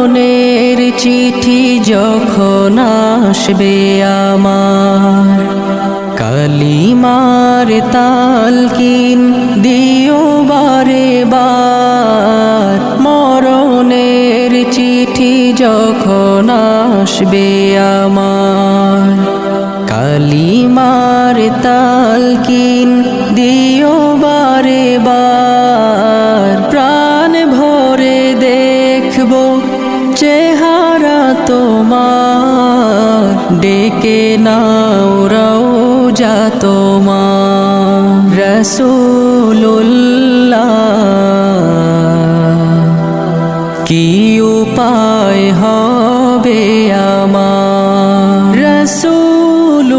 মরণের চিঠি যখন আসবে আমার, কালিমার তালকিন দিও বারে বার। মরণের চিঠি যখন আসবে আমার, কালিমার তালকিন দিও বারে বার। প্রাণ ভরে দেখবো চেহারা তোমার, ডেকে নাও রওজা তোমার। রাসূলুল্লাহ কি উপায় হবে আমার, রাসূলুল্লাহ